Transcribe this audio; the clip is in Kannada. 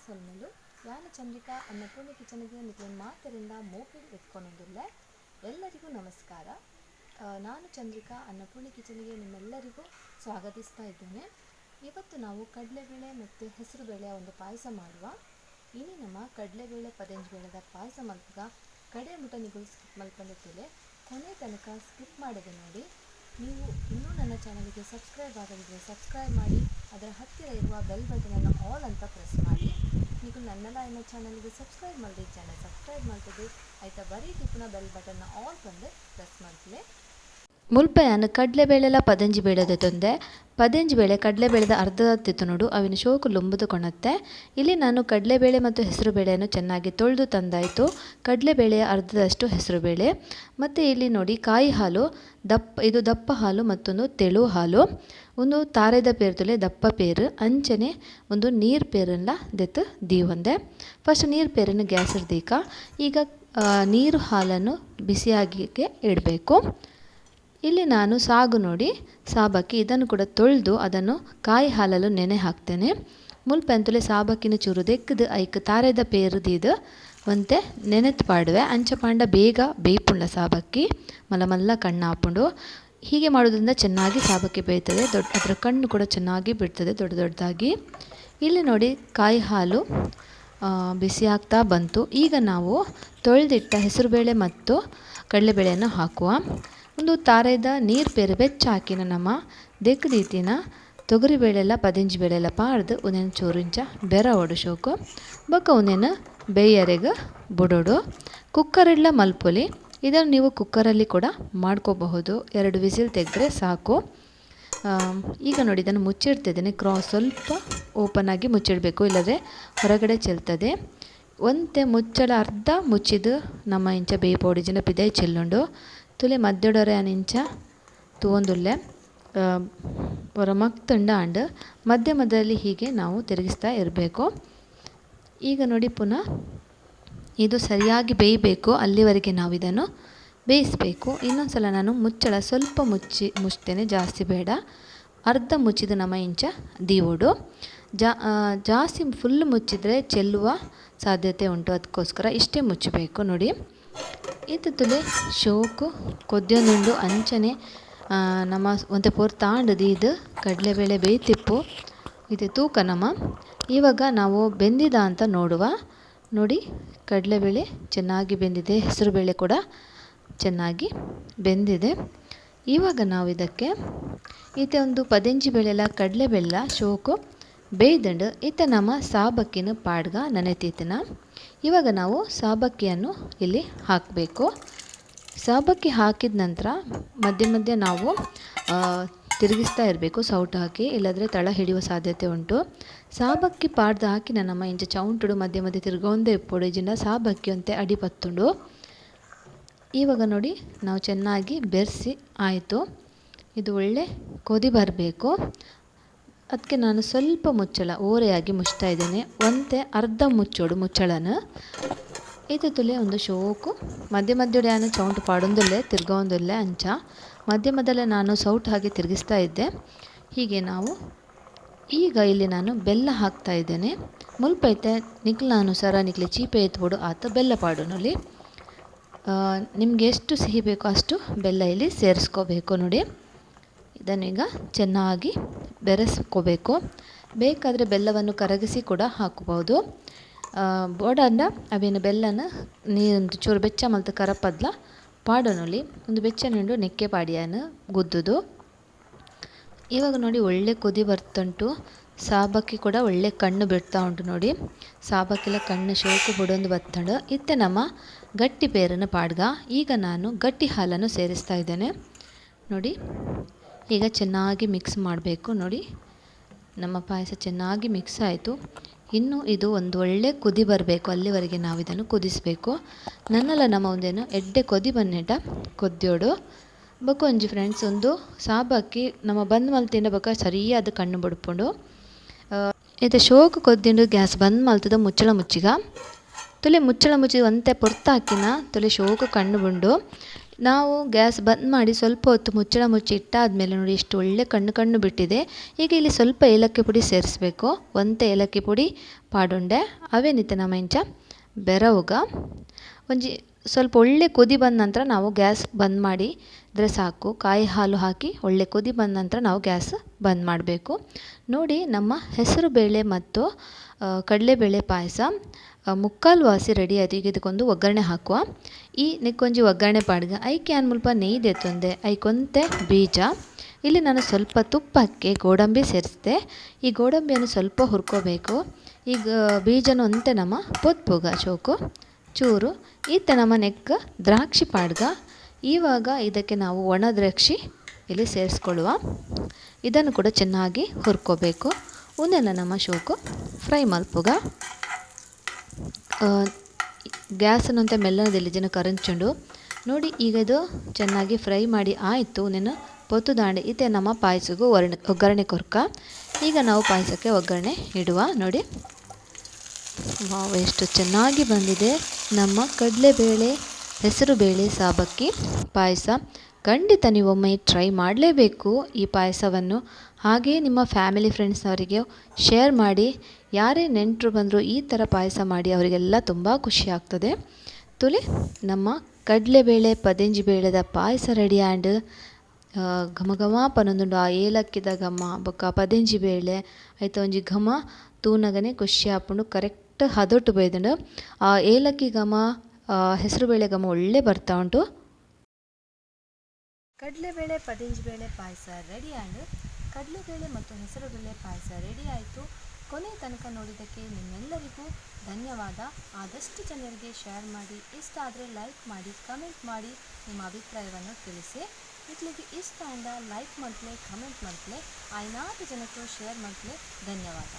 ಸೊಲ್ಮೆಲು ಯಾನ ಚಂದ್ರಿಕಾ ಅನ್ನಪೂರ್ಣಿ ಕಿಚನ್ಗೆ ನಿಮಗೆ ಮಾತರಿಂದ ಮೋಪಿಗೆ ಎತ್ಕೊಂಡೊಂದಿಲ್ಲ. ಎಲ್ಲರಿಗೂ ನಮಸ್ಕಾರ. ನಾನು ಚಂದ್ರಿಕಾ ಅನ್ನಪೂರ್ಣಿ ಕಿಚನ್ಗೆ ನಿಮ್ಮೆಲ್ಲರಿಗೂ ಸ್ವಾಗತಿಸ್ತಾ ಇದ್ದೇನೆ. ಇವತ್ತು ನಾವು ಕಡಲೆಬೇಳೆ ಮತ್ತು ಹೆಸರುಬೇಳೆಯ ಒಂದು ಪಾಯಸ ಮಾಡುವ. ಇನ್ನು ನಮ್ಮ ಕಡಲೆಬೇಳೆ ಪದಂಜ್ ಬೇಳೆದ ಪಾಯಸ ಮಲ್ಪಗ ಕಡೆ ಮುಟನಿಗಳು ಸ್ಕಿಪ್ ಮಲ್ಕೊಂಡಿದ್ದೇನೆ. ಕೊನೆ ತನಕ ಸ್ಕಿಪ್ ಮಾಡಿದೆ ನೋಡಿ. ನೀವು ಇನ್ನೂ ನನ್ನ ಚಾನಲ್ಗೆ ಸಬ್ಸ್ಕ್ರೈಬ್ ಆಗದಿದ್ದರೆ ಸಬ್ಸ್ಕ್ರೈಬ್ ಮಾಡಿ, ಅದರ ಹತ್ತಿರ ಇರುವ ಬೆಲ್ ಬಟನನ್ನು ಆಲ್ ಅಂತ ಪ್ರೆಸ್ ಮಾಡಿ. ನೀವು ನನ್ನೆಲ್ಲ ನನ್ನ ಚಾನಲ್ಗೆ ಸಬ್ಸ್ಕ್ರೈಬ್ ಮಾಡಿದೆ ಚಾನಲ್ ಸಬ್ಸ್ಕ್ರೈಬ್ ಮಾಡ್ತಿದ್ದೆ ಆಯಿತಾ. ಬರೀ ತಿಪ್ಪುನ ಬೆಲ್ ಬಟನ್ನ ಆಲ್ ಬಂದು ಪ್ರೆಸ್ ಮಾಡ್ತೀವಿ. ಮುಲ್ಪ ನಾನು ಕಡಲೆಬೇಳೆಲ್ಲ ಪದಂಜಿ ಬೇಳೆದ ತೊಂದೆ. ಪದಂಜಿ ಬೇಳೆ ಕಡಲೆಬೇಳೆದ ಅರ್ಧ ತಿತ್ತು ನೋಡು, ಅವಿನ ಶೋಕು ಲೊಂಬುದು ಕೊಣತ್ತೆ. ಇಲ್ಲಿ ನಾನು ಕಡಲೆಬೇಳೆ ಮತ್ತು ಹೆಸರುಬೇಳೆಯನ್ನು ಚೆನ್ನಾಗಿ ತೊಳೆದು ತಂದಾಯಿತು. ಕಡಲೆಬೇಳೆಯ ಅರ್ಧದಷ್ಟು ಹೆಸರುಬೇಳೆ ಮತ್ತು ಇಲ್ಲಿ ನೋಡಿ ಕಾಯಿ ಹಾಲು ಇದು ದಪ್ಪ ಹಾಲು, ಮತ್ತೊಂದು ತೆಳು ಹಾಲು, ಒಂದು ತಾರೆದ ಪೇರು ತುಲೆ ದಪ್ಪ ಪೇರು ಅಂಚನೆ ಒಂದು ನೀರು ಪೇರನ್ನ ದೆತ್ತು ದೀವೊಂದೆ. ಫಸ್ಟ್ ನೀರು ಪೇರನ್ನು ಗ್ಯಾಸ್ ಇರ್ದೀಕ. ಈಗ ನೀರು ಹಾಲನ್ನು ಬಿಸಿಯಾಗಿಗೆ ಇಡಬೇಕು. ಇಲ್ಲಿ ನಾನು ಸಾಗು ನೋಡಿ ಸಾಬಕ್ಕಿ ಇದನ್ನು ಕೂಡ ತೊಳೆದು ಅದನ್ನು ಕಾಯಿ ಹಾಲಲು ನೆನೆ ಹಾಕ್ತೇನೆ. ಮುಲ್ಪ ಅಂತಲೇ ಸಾಬಕ್ಕಿನ ಚೂರು ದೆಕ್ಕದು ಐಕ್ ತಾರೆದ ಪೇರುದಿದು ಒಂತೆ ನೆನೆತ್ ಪಾಡುವೆ. ಅಂಚ ಪಾಂಡ ಬೇಗ ಬೇಯ್ಪುಂಡ ಸಾಬಕ್ಕಿ ಮಲ್ಲ ಮಲ್ಲ ಕಣ್ಣು ಹಾಪುಂಡು. ಹೀಗೆ ಮಾಡೋದ್ರಿಂದ ಚೆನ್ನಾಗಿ ಸಾಬಕ್ಕಿ ಬೇಯ್ತದೆ. ಅದರ ಕಣ್ಣು ಕೂಡ ಚೆನ್ನಾಗಿ ಬಿಡ್ತದೆ ದೊಡ್ಡ ದೊಡ್ಡದಾಗಿ. ಇಲ್ಲಿ ನೋಡಿ ಕಾಯಿ ಹಾಲು ಬಿಸಿ ಆಗ್ತಾ ಬಂತು. ಈಗ ನಾವು ತೊಳೆದಿಟ್ಟ ಹೆಸರುಬೇಳೆ ಮತ್ತು ಕಡಲೆಬೇಳೆಯನ್ನು ಹಾಕುವ. ಒಂದು ತಾರೆದ ನೀರು ಪೇರು ಬೆಚ್ಚ ಹಾಕಿನ ನಮ್ಮ ದೆಕ್ಕದೀತಿನ ತೊಗರಿಬೇಳೆಲ್ಲ ಪದಿಂಜಿ ಬೇಳೆಲ್ಲ ಪಾಡ್ದು ಒಂದೇನು ಚೂರಿಂಚ ಬೆರ ಒಡು ಶೋಕು ಬೊಕ್ಕ ಒಂದೇನು ಬೇಯರೆಗೆ ಬುಡೋಡು. ಕುಕ್ಕರೆಲ್ಲ ಮಲ್ಪೊಲಿ. ಇದನ್ನು ನೀವು ಕುಕ್ಕರಲ್ಲಿ ಕೂಡ ಮಾಡ್ಕೋಬಹುದು. 2 ವಿಸಿಲ್ ತೆಗೆದ್ರೆ ಸಾಕು. ಈಗ ನೋಡಿ ಇದನ್ನು ಮುಚ್ಚಿಡ್ತಿದ್ದೇನೆ. ಸ್ವಲ್ಪ ಓಪನ್ ಆಗಿ ಮುಚ್ಚಿಡಬೇಕು, ಇಲ್ಲದ್ರೆ ಹೊರಗಡೆ ಚೆಲ್ತದೆ. ಒಂತೆ ಮುಚ್ಚಳ ಅರ್ಧ ಮುಚ್ಚಿದು ನಮ್ಮ ಇಂಚ ಬೇಯಿ ಪೌಡಿಜಿನ ಪಿದೈ ಚೆಲ್ಲುಂಡು ತುಲೆ ಮದ್ದೊಡರೆ ಅನಿಂಚ ತೂವೊಂದುಲ್ಲೆ ಹೊರ ಮಕ್ತುಂಡ ಅಂಡ್ ಮಧ್ಯ ಮಧ್ಯದಲ್ಲಿ ಹೀಗೆ ನಾವು ತಿರುಗಿಸ್ತಾ ಇರಬೇಕು. ಈಗ ನೋಡಿ ಪುನಃ ಇದು ಸರಿಯಾಗಿ ಬೇಯಬೇಕು, ಅಲ್ಲಿವರೆಗೆ ನಾವು ಇದನ್ನು ಬೇಯಿಸಬೇಕು. ಇನ್ನೊಂದು ಸಲ ನಾನು ಮುಚ್ಚಳ ಸ್ವಲ್ಪ ಮುಚ್ತೇನೆ, ಜಾಸ್ತಿ ಬೇಡ. ಅರ್ಧ ಮುಚ್ಚಿದ ನಮ್ಮ ಇಂಚ ದೀವೋಡು. ಜಾಸ್ತಿ ಫುಲ್ ಮುಚ್ಚಿದರೆ ಚೆಲ್ಲುವ ಸಾಧ್ಯತೆ ಉಂಟು, ಅದಕ್ಕೋಸ್ಕರ ಇಷ್ಟೇ ಮುಚ್ಚಬೇಕು ನೋಡಿ. ಇದು ತುಲೆ ಶೋಕು ಕೊದ್ಯೊಂದುಂಡು ಅಂಚನೆ ನಮ್ಮ ಒಂತೆ ಪೋರ್ ತಾಂಡದು ಇದು ಕಡಲೆಬೇಳೆ ಬೇಯ್ತಿಪ್ಪು ಇದು ತೂಕ ನಮ್ಮ. ಇವಾಗ ನಾವು ಬೆಂದಿದ ಅಂತ ನೋಡುವ. ನೋಡಿ ಕಡಲೆಬೇಳೆ ಚೆನ್ನಾಗಿ ಬೆಂದಿದೆ, ಹೆಸರುಬೇಳೆ ಕೂಡ ಚೆನ್ನಾಗಿ ಬೆಂದಿದೆ. ಇವಾಗ ನಾವು ಇದಕ್ಕೆ ಒಂದು ಪದಂಜಿ ಬೇಳೆಲ್ಲ ಕಡಲೆಬೇಳೆ ಶೋಕು ಬೇಯ್ದಂಡು ಇತ್ತ ನಮ್ಮ ಸಾಬಕ್ಕಿನ ಪಾಡ್ಗ ನೆನೆತೀತನ. ಇವಾಗ ನಾವು ಸಾಬಕ್ಕಿಯನ್ನು ಇಲ್ಲಿ ಹಾಕಬೇಕು. ಸಾಬಕ್ಕಿ ಹಾಕಿದ ನಂತರ ಮಧ್ಯ ಮಧ್ಯ ನಾವು ತಿರುಗಿಸ್ತಾ ಇರಬೇಕು ಸೌಟು ಹಾಕಿ, ಇಲ್ಲದ್ರೆ ತಳ ಹಿಡಿಯುವ ಸಾಧ್ಯತೆ ಉಂಟು. ಸಾಬಕ್ಕಿ ಪಾಡ್ದು ಹಾಕಿ ನಮ್ಮ ಇಂಚ ಚೌಂಟುಡು ಮಧ್ಯ ಮಧ್ಯೆ ತಿರುಗೊಂದೇ ಇಪ್ಪೊಡು ಇಜಿಂದ ಸಾಬಕ್ಕಿ ಅಂತೆ ಅಡಿ ಪತ್ತುಂಡು. ಇವಾಗ ನೋಡಿ ನಾವು ಚೆನ್ನಾಗಿ ಬೆರೆಸಿ ಆಯಿತು. ಇದು ಒಳ್ಳೆ ಕೊದಿ ಬರಬೇಕು. ಅದಕ್ಕೆ ನಾನು ಸ್ವಲ್ಪ ಮುಚ್ಚಳ ಓರೆಯಾಗಿ ಮುಚ್ತಾ ಇದ್ದೇನೆ. ಒಂತೆ ಅರ್ಧ ಮುಚ್ಚೋಡು ಮುಚ್ಚಳನ. ಇದು ತುಲೆ ಒಂದು ಶೋಕು ಮಧ್ಯ ಮಧ್ಯೆ ನಾನು ಚೌಂಟು ಪಾಡೊಂದಿಲ್ಲೆ ತಿರ್ಗೊಂದಿಲ್ಲೆ ಅಂಚ ಮಧ್ಯ ಮಧ್ಯೆ ನಾನು ಸೌಟು ಹಾಗೆ ತಿರುಗಿಸ್ತಾ ಇದ್ದೆ. ಹೀಗೆ ನಾವು ಈಗ ಇಲ್ಲಿ ನಾನು ಬೆಲ್ಲ ಹಾಕ್ತಾ ಇದ್ದೇನೆ. ಮುಲ್ಪ ಐತೆ ನಿಕ್ಲ ಅನುಸಾರ ನಿಕ್ಲೆ ಚೀಪೆ ಎತ್ಬಿಡು ಆತ ಬೆಲ್ಲ ಪಾಡೋನಲ್ಲಿ. ನಿಮಗೆ ಎಷ್ಟು ಸಿಹಿ ಬೇಕೋ ಅಷ್ಟು ಬೆಲ್ಲ ಇಲ್ಲಿ ಸೇರಿಸ್ಕೋಬೇಕು ನೋಡಿ. ಇದನ್ನು ಈಗ ಚೆನ್ನಾಗಿ ಬೆರೆಸ್ಕೋಬೇಕು. ಬೇಕಾದರೆ ಬೆಲ್ಲವನ್ನು ಕರಗಿಸಿ ಕೂಡ ಹಾಕಬಹುದು. ಬೋಡಂಡ ಅವೇನು ಬೆಲ್ಲನ ನೀರೊಂದು ಚೂರು ಬೆಚ್ಚ ಮಲ್ತು ಕರಪದ್ಲ ಪಾಡೋನಲ್ಲಿ ಒಂದು ಬೆಚ್ಚನುಂಡು ನೆಕ್ಕೆ ಪಾಡಿಯನ್ನು ಗುದ್ದುದು. ಇವಾಗ ನೋಡಿ ಒಳ್ಳೆ ಕುದಿ ಬರ್ತುಂಟು. ಸಾಬಕ್ಕಿ ಕೂಡ ಒಳ್ಳೆ ಕಣ್ಣು ಬಿಡ್ತಾ ಉಂಟು ನೋಡಿ. ಸಾಬಕ್ಕೆಲ್ಲ ಕಣ್ಣು ಶೋಕು ಬಿಡೊಂದು ಬತ್ತಂಡು ಇತ್ತೆ ನಮ್ಮ ಗಟ್ಟಿ ಪೇರನ್ನು ಪಾಡ್ಗ. ಈಗ ನಾನು ಗಟ್ಟಿ ಹಾಲನ್ನು ಸೇರಿಸ್ತಾ ಇದ್ದೇನೆ ನೋಡಿ. ಈಗ ಚೆನ್ನಾಗಿ ಮಿಕ್ಸ್ ಮಾಡಬೇಕು ನೋಡಿ. ನಮ್ಮ ಪಾಯಸ ಚೆನ್ನಾಗಿ ಮಿಕ್ಸ್ ಆಯಿತು. ಇನ್ನು ಇದು ಒಂದು ಒಳ್ಳೆ ಕುದಿ ಬರಬೇಕು, ಅಲ್ಲಿವರೆಗೆ ನಾವು ಇದನ್ನು ಕುದಿಸಬೇಕು. ನನ್ನೆಲ್ಲ ನಮ್ಮ ಒಂದೇನು ಎಡ್ಡೆ ಕೊದಿ ಬನ್ನೆಟ ಕೊದ್ಯೋಡು ಬೊಕ್ಕ ಒಂಜಿ ಫ್ರೆಂಡ್ಸ್ ಒಂದು ಸಾಬಕ್ಕಿ ನಮ್ಮ ಬಂದ್ ಮಲ್ತಿಂಡ ಬೊಕ್ಕ ಸರಿಯಾದ ಕಣ್ಣು ಬಡ್ಪುಂಡು. ಇದು ಶೋಕು ಕೊದ್ದಿಂಡು ಗ್ಯಾಸ್ ಬಂದ್ ಮಲ್ತದ ಮುಚ್ಚಳ ಮುಚ್ಚಿಗ ತುಲೆ ಮುಚ್ಚಳ ಮುಚ್ಚಿ ಒಂತೆ ಪೊರ್ತ ಹಾಕಿನ ತುಲೆ ಶೋಕು ಕಣ್ಣು ಬಂಡು. ನಾವು ಗ್ಯಾಸ್ ಬಂದ್ ಮಾಡಿ ಸ್ವಲ್ಪ ಹೊತ್ತು ಮುಚ್ಚಳ ಮುಚ್ಚಿ ಇಟ್ಟಾದಮೇಲೆ ನೋಡಿ ಎಷ್ಟು ಒಳ್ಳೆ ಕಣ್ಣು ಬಿಟ್ಟಿದೆ. ಈಗ ಇಲ್ಲಿ ಸ್ವಲ್ಪ ಏಲಕ್ಕಿ ಪುಡಿ ಸೇರಿಸ್ಬೇಕು. ಒಂತೆ ಏಲಕ್ಕಿ ಪುಡಿ ಪಾಡುಂಡೆ ಅವೇನಿತ್ತೆ ನಮ್ಮ ಇಂಚ ಬೆರವುಗ ಒಂಜಿ ಸ್ವಲ್ಪ ಒಳ್ಳೆ ಕುದಿ ಬಂದ ನಂತರ ನಾವು ಗ್ಯಾಸ್ ಬಂದ್ ಮಾಡಿದರೆ ಸಾಕು. ಕಾಯಿ ಹಾಲು ಹಾಕಿ ಒಳ್ಳೆ ಕುದಿ ಬಂದ ನಂತರ ನಾವು ಗ್ಯಾಸ್ ಬಂದ್ ಮಾಡಬೇಕು. ನೋಡಿ ನಮ್ಮ ಹೆಸರು ಬೇಳೆ ಮತ್ತು ಕಡಲೆಬೇಳೆ ಪಾಯಸ ಮುಕ್ಕಾಲು ವಾಸಿ ರೆಡಿ ಆಯಿತು. ಈಗ ಇದಕ್ಕೊಂದು ಒಗ್ಗರಣೆ ಹಾಕುವ. ಈ ನಿಕ್ಕೊಂಜಿ ಒಗ್ಗರಣೆ ಪಾಡ್ಗ ಐಕೆ ಅನ್ ಮುಲ್ಪ ನೆಯ್ಯಿ ದೆತ್ತೊಂದೆ ಐಕೊಂತೆ ಬೀಜ. ಇಲ್ಲಿ ನಾನು ಸ್ವಲ್ಪ ತುಪ್ಪಕ್ಕೆ ಗೋಡಂಬಿ ಸೇರಿಸಿದೆ. ಈ ಗೋಡಂಬಿಯನ್ನು ಸ್ವಲ್ಪ ಹುರ್ಕೋಬೇಕು. ಈಗ ಬೀಜನ ಒಂತೆ ನಮ್ಮ ಪೊತ್ಪುಗ ಚೋಕು ಚೂರು ಈತ ನಮ್ಮ ನೆಕ್ ದ್ರಾಕ್ಷಿ ಪಾಡ್ಗ. ಇವಾಗ ಇದಕ್ಕೆ ನಾವು ಒಣ ದ್ರಾಕ್ಷಿ ಇಲ್ಲಿ ಸೇರಿಸ್ಕೊಳ್ಳುವ. ಇದನ್ನು ಕೂಡ ಚೆನ್ನಾಗಿ ಹುರ್ಕೋಬೇಕು. ಉಂದೆಲ್ಲ ನಮ್ಮ ಶೋಕು ಫ್ರೈ ಮಲ್ಪುಗ ಗ್ಯಾಸನ್ನಂತ ಮೆಲ್ಲನದಲ್ಲಿ ಜನ ಕರಂಚುಂಡು ನೋಡಿ. ಈಗ ಇದು ಚೆನ್ನಾಗಿ ಫ್ರೈ ಮಾಡಿ ಆಯಿತು. ನೀನು ಪೊತ್ತು ದಾಂಡೆ ಇತ್ತೆ ನಮ್ಮ ಪಾಯಸಗೂ ಒಗ್ಗರಣೆ ಕೊರ್ಕ. ಈಗ ನಾವು ಪಾಯಸಕ್ಕೆ ಒಗ್ಗರಣೆ ಇಡುವ. ನೋಡಿ ವಾವ್ ಎಷ್ಟು ಚೆನ್ನಾಗಿ ಬಂದಿದೆ ನಮ್ಮ ಕಡಲೆಬೇಳೆ ಹೆಸರು ಬೇಳೆ ಸಾಬಕ್ಕಿ ಪಾಯಸ. ಖಂಡಿತ ನೀವೊಮ್ಮೆ ಟ್ರೈ ಮಾಡಲೇಬೇಕು ಈ ಪಾಯಸವನ್ನು. ಹಾಗೆಯೇ ನಿಮ್ಮ ಫ್ಯಾಮಿಲಿ ಫ್ರೆಂಡ್ಸ್ನವರಿಗೆ ಶೇರ್ ಮಾಡಿ. ಯಾರೇ ನೆಂಟರು ಬಂದರೂ ಈ ಥರ ಪಾಯಸ ಮಾಡಿ ಅವರಿಗೆಲ್ಲ ತುಂಬ ಖುಷಿ ಆಗ್ತದೆ. ತುಲಿ ನಮ್ಮ ಕಡಲೆಬೇಳೆ ಪದಂಜಿ ಬೇಳೆದ ಪಾಯಸ ರೆಡಿ ಆ್ಯಂಡ್ ಘಮ ಘಮ ಪನೊಂದುಂಡು. ಆ ಏಲಕ್ಕಿದ ಘಮ ಬೊಕ್ಕ ಪದಂಜಿ ಬೇಳೆ ಆಯ್ತು ಒಂಜಿ ಘಮ ತೂನಗನೆ ಖುಷಿ ಆಪುಂಡು. ಕರೆಕ್ಟ್ ಹದೊಟ್ಟು ಬೈದುಂಡು ಆ ಏಲಕ್ಕಿ ಘಮ ಹೆಸರು ಬೇಳೆ ಘಮ ಒಳ್ಳೆ ಬರ್ತಾ ಉಂಟು. ಕಡಲೆಬೇಳೆ ಪದಂಜಿ ಬೇಳೆ ಪಾಯಸ ರೆಡಿ ಆ್ಯಂಡ್ ಕಡಲೆಬೇಳೆ ಮತ್ತು ಹೆಸರು ಬೇಳೆ ಪಾಯಸ ರೆಡಿ ಆಯಿತು. ಕೊನೆ ತನಕ ನೋಡಿದ್ದಕ್ಕೆ ನಿಮ್ಮೆಲ್ಲರಿಗೂ ಧನ್ಯವಾದ. ಆದಷ್ಟು ಜನರಿಗೆ ಶೇರ್ ಮಾಡಿ, ಇಷ್ಟ ಆದರೆ ಲೈಕ್ ಮಾಡಿ, ಕಮೆಂಟ್ ಮಾಡಿ, ನಿಮ್ಮ ಅಭಿಪ್ರಾಯವನ್ನು ತಿಳಿಸಿ. ಇಟ್ಲಿಗೆ ಇಷ್ಟ ಅಂದ ಲೈಕ್ ಮಾಡ್ತಲೇ, ಕಮೆಂಟ್ ಮಾಡ್ತಲೇ, ಆಯ್ನಾರು ಜನಕ್ಕೂ ಶೇರ್ ಮಾಡ್ತಲೇ. ಧನ್ಯವಾದ.